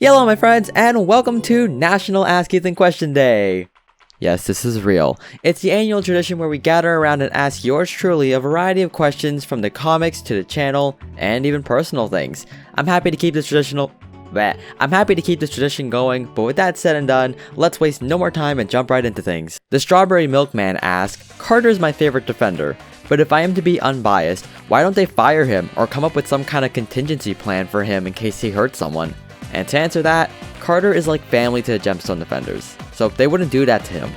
Hello my friends, and welcome to National Ask Ethan Question Day! Yes, this is real. It's the annual tradition where we gather around and ask yours truly a variety of questions from the comics to the channel, and even personal things. I'm happy to keep this tradition going, but with that said and done, let's waste no more time and jump right into things. The Strawberry Milkman asks, Carter's my favorite defender, but if I am to be unbiased, why don't they fire him or come up with some kind of contingency plan for him in case he hurts someone? And to answer that, Carter is like family to the Gemstone Defenders, so they wouldn't do that to him.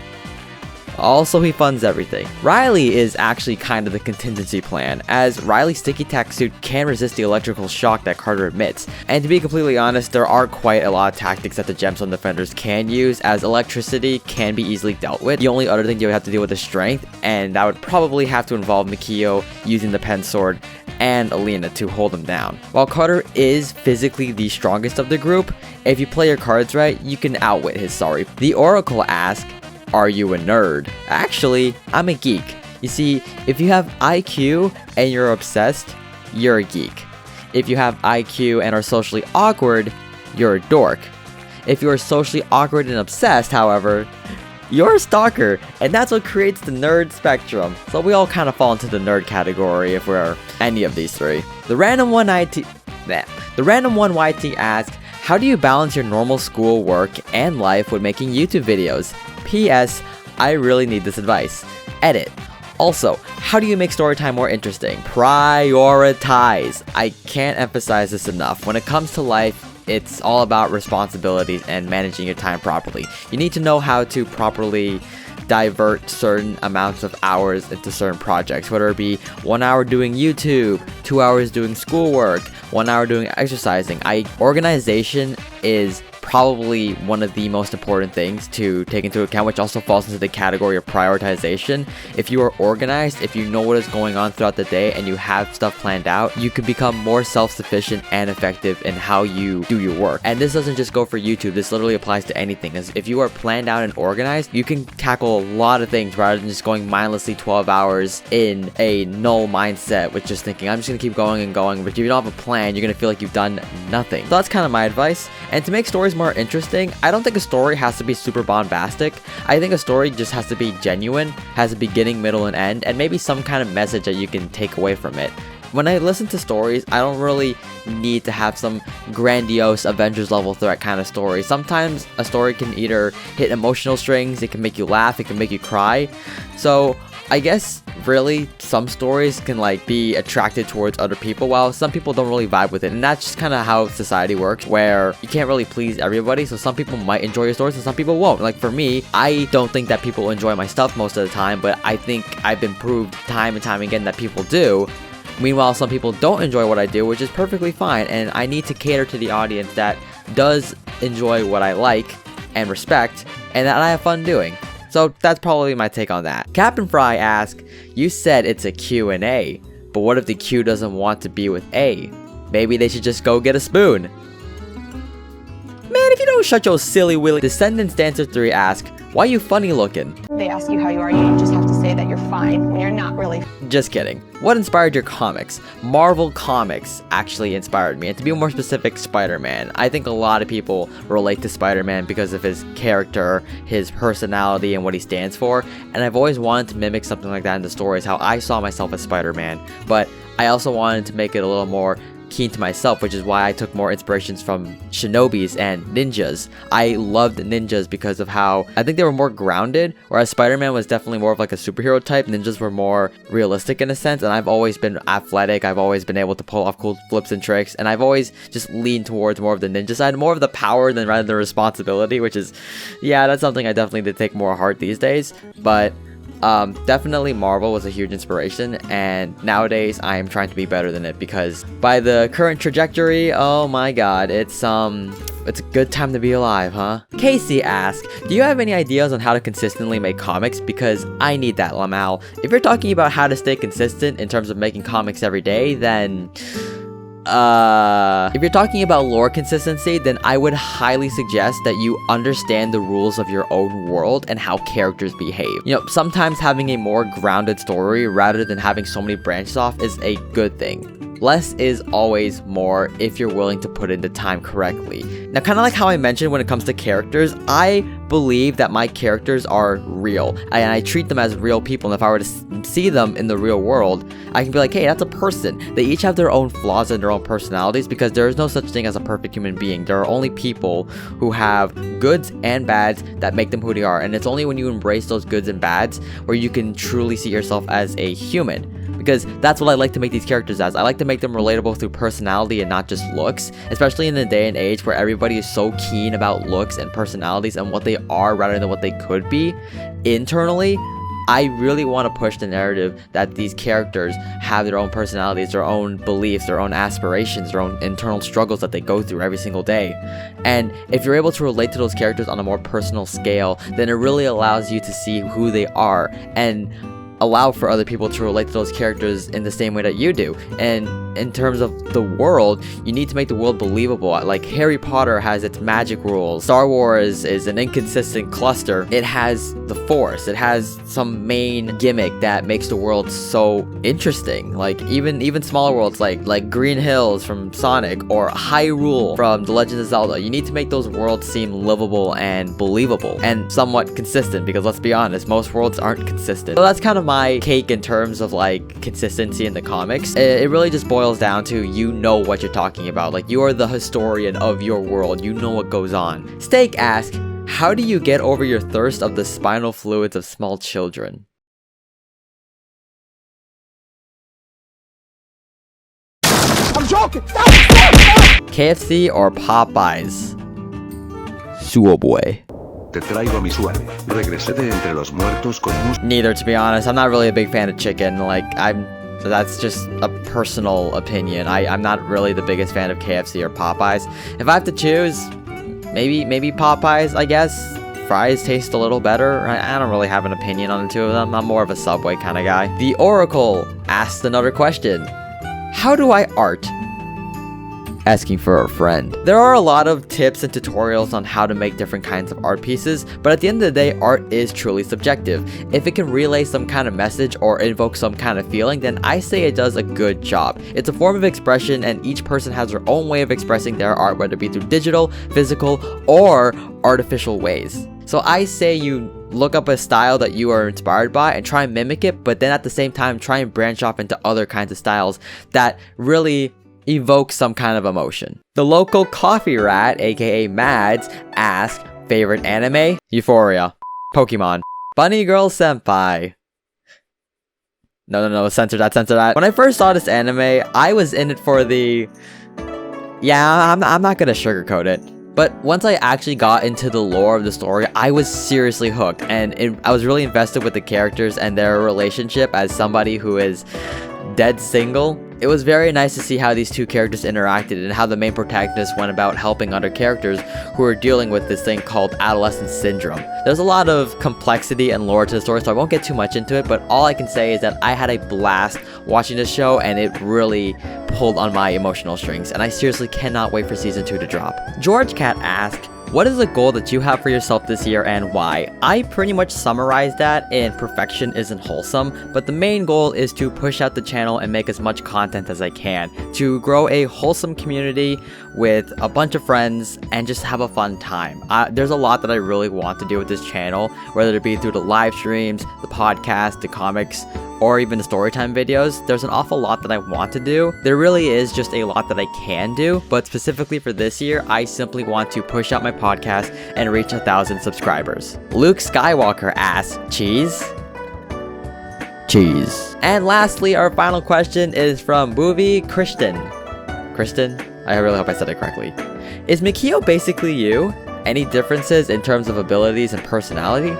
Also, he funds everything. Riley is actually kind of the contingency plan, as Riley's sticky tack suit can resist the electrical shock that Carter emits. And to be completely honest, there are quite a lot of tactics that the Gemstone Defenders can use, as electricity can be easily dealt with. The only other thing you would have to deal with is strength, and that would probably have to involve Mikio using the pen sword and Alina to hold him down. While Carter is physically the strongest of the group, if you play your cards right, you can outwit his sorry. The Oracle asks, are you a nerd? Actually, I'm a geek. You see, if you have IQ and you're obsessed, you're a geek. If you have IQ and are socially awkward, you're a dork. If you're socially awkward and obsessed, however, you're a stalker, and that's what creates the nerd spectrum. So we all kind of fall into the nerd category if we're any of these three. The random one YT asks, how do you balance your normal school, work, and life when making YouTube videos? P.S. I really need this advice. Edit. Also, how do you make storytime more interesting? Prioritize. I can't emphasize this enough. When it comes to life, it's all about responsibilities and managing your time properly. You need to know how to properly divert certain amounts of hours into certain projects, whether it be 1 hour doing YouTube, 2 hours doing schoolwork, 1 hour doing exercising. Organization is probably one of the most important things to take into account, which also falls into the category of prioritization. If you are organized, if you know what is going on throughout the day and you have stuff planned out, you can become more self-sufficient and effective in how you do your work. And this doesn't just go for YouTube, this literally applies to anything. As if you are planned out and organized, you can tackle a lot of things rather than just going mindlessly 12 hours in a null mindset with just thinking, I'm just gonna keep going and going. But if you don't have a plan, you're gonna feel like you've done nothing. So that's kind of my advice. And to make stories more interesting, I don't think a story has to be super bombastic. I think a story just has to be genuine, has a beginning, middle, and end, and maybe some kind of message that you can take away from it. When I listen to stories, I don't really need to have some grandiose Avengers level threat kind of story. Sometimes a story can either hit emotional strings, it can make you laugh, it can make you cry. So I guess really some stories can like be attracted towards other people, while some people don't really vibe with it. And that's just kind of how society works, where you can't really please everybody. So some people might enjoy your stories and some people won't. Like for me, I don't think that people enjoy my stuff most of the time, but I think I've been proved time and time again that people do. Meanwhile, some people don't enjoy what I do, which is perfectly fine, and I need to cater to the audience that does enjoy what I like and respect, and that I have fun doing. So that's probably my take on that. Captain Fry asks, you said it's a Q&A, but what if the Q doesn't want to be with A? Maybe they should just go get a spoon. Man, if you don't shut your silly willy. Descendants Dancer 3 asks, why you funny looking? They ask you how you are, you just have to say that you're fine when you're not really. Just kidding. What inspired your comics? Marvel Comics actually inspired me, and to be more specific, Spider-Man. I think a lot of people relate to Spider-Man because of his character, his personality, and what he stands for, and I've always wanted to mimic something like that in the stories, how I saw myself as Spider-Man, but I also wanted to make it a little more keen to myself, which is why I took more inspirations from shinobis and ninjas. I loved ninjas because of how I think they were more grounded, whereas Spider-Man was definitely more of like a superhero type. Ninjas were more realistic in a sense, and I've always been athletic, I've always been able to pull off cool flips and tricks, and I've always just leaned towards more of the ninja side, more of the power than rather than the responsibility, which is, yeah, that's something I definitely did take more heart these days. But definitely Marvel was a huge inspiration, and nowadays I am trying to be better than it, because by the current trajectory, oh my god, it's a good time to be alive, huh? Casey asks, do you have any ideas on how to consistently make comics? Because I need that, Lamal. If you're talking about how to stay consistent in terms of making comics every day, then if you're talking about lore consistency, then I would highly suggest that you understand the rules of your own world and how characters behave. You know, sometimes having a more grounded story rather than having so many branches off is a good thing. less is always more if you're willing to put in the time correctly. Now, kind of like how I mentioned when it comes to characters, I believe that my characters are real, and I treat them as real people, and if I were to see them in the real world, I can be like, hey, that's a person. They each have their own flaws and their own personalities, because there is no such thing as a perfect human being. There are only people who have goods and bads that make them who they are, and it's only when you embrace those goods and bads where you can truly see yourself as a human. Because that's what I like to make these characters as. I like to make them relatable through personality and not just looks, especially in the day and age where everybody is so keen about looks and personalities and what they are rather than what they could be internally. I really want to push the narrative that these characters have their own personalities, their own beliefs, their own aspirations, their own internal struggles that they go through every single day. And if you're able to relate to those characters on a more personal scale, then it really allows you to see who they are and allow for other people to relate to those characters in the same way that you do. And in terms of the world, you need to make the world believable. Like Harry Potter has its magic rules. Star Wars is an inconsistent cluster. It has the Force. It has some main gimmick that makes the world so interesting. Like even smaller worlds like Green Hills from Sonic or Hyrule from The Legend of Zelda. You need to make those worlds seem livable and believable and somewhat consistent, because let's be honest, most worlds aren't consistent. So that's kind of my cake in terms of like consistency in the comics. It really just boils down to, you know what you're talking about. Like, you are the historian of your world. You know what goes on. Steak asks, how do you get over your thirst of the spinal fluids of small children? I'm joking! KFC or Popeyes? Suoboy. Te traigo mi suave. Regresé de entre los muertos con Neither, to be honest. I'm not really a big fan of chicken. That's just a personal opinion. I'm not really the biggest fan of KFC or Popeyes. If I have to choose, maybe Popeyes, I guess. Fries taste a little better. I don't really have an opinion on the two of them. I'm more of a Subway kind of guy. The Oracle asked another question. How do I art? Asking for a friend. There are a lot of tips and tutorials on how to make different kinds of art pieces, but at the end of the day, art is truly subjective. If it can relay some kind of message or invoke some kind of feeling, then I say it does a good job. It's a form of expression, and each person has their own way of expressing their art, whether it be through digital, physical, or artificial ways. So I say you look up a style that you are inspired by and try and mimic it, but then at the same time try and branch off into other kinds of styles that really evoke some kind of emotion. The local coffee rat, aka Mads, asked, favorite anime? Euphoria. Pokemon. Bunny Girl Senpai. No, censor that. When I first saw this anime, I was in it for the... Yeah, I'm not gonna sugarcoat it. But once I actually got into the lore of the story, I was seriously hooked, and I was really invested with the characters and their relationship as somebody who is dead single. It was very nice to see how these two characters interacted and how the main protagonist went about helping other characters who are dealing with this thing called adolescent syndrome. There's a lot of complexity and lore to the story, so I won't get too much into it, but all I can say is that I had a blast watching this show, and it really pulled on my emotional strings, and I seriously cannot wait for season 2 to drop. George Cat asked, what is a goal that you have for yourself this year and why? I pretty much summarized that in perfection isn't wholesome, but the main goal is to push out the channel and make as much content as I can, to grow a wholesome community with a bunch of friends and just have a fun time. There's a lot that I really want to do with this channel, whether it be through the live streams, the podcast, the comics, or even the storytime videos. There's an awful lot that I want to do. There really is just a lot that I can do, but specifically for this year, I simply want to push out my podcast and reach 1,000 subscribers. Luke Skywalker asks, cheese? Cheese. And lastly, our final question is from Movie Christian. I really hope I said it correctly. Is Mikio basically you? Any differences in terms of abilities and personality?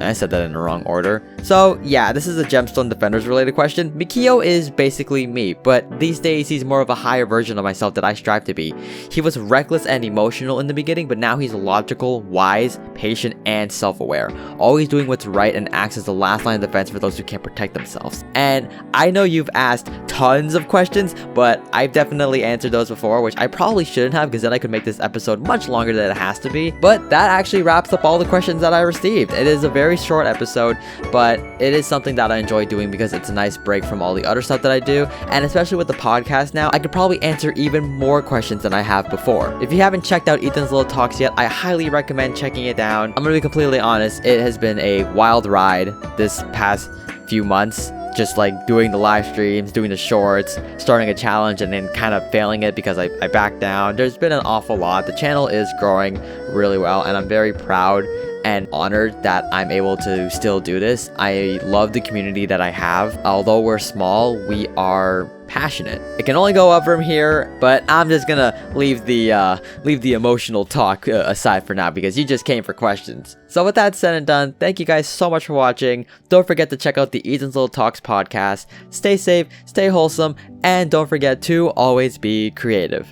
I said that in the wrong order. So yeah, this is a Gemstone Defenders related question. Mikio is basically me, but these days he's more of a higher version of myself that I strive to be. He was reckless and emotional in the beginning, but now he's logical, wise, patient, and self-aware. Always doing what's right and acts as the last line of defense for those who can't protect themselves. And I know you've asked tons of questions, but I've definitely answered those before, which I probably shouldn't have, because then I could make this episode much longer than it has to be. But that actually wraps up all the questions that I received. It is a very very short episode, but it is something that I enjoy doing because it's a nice break from all the other stuff that I do, and especially with the podcast now, I could probably answer even more questions than I have before. If you haven't checked out Ethan's Little Talks yet, I highly recommend checking it down. I'm gonna be completely honest, it has been a wild ride this past few months. Just like doing the live streams, doing the shorts, starting a challenge and then kind of failing it because I backed down. There's been an awful lot. The channel is growing really well and I'm very proud and honored that I'm able to still do this. I love the community that I have. Although we're small, we are passionate. It can only go up from here, but I'm just gonna leave the emotional talk aside for now because you just came for questions. So with that said and done, thank you guys so much for watching. Don't forget to check out the Ethan's Little Talks podcast. Stay safe, stay wholesome, and don't forget to always be creative.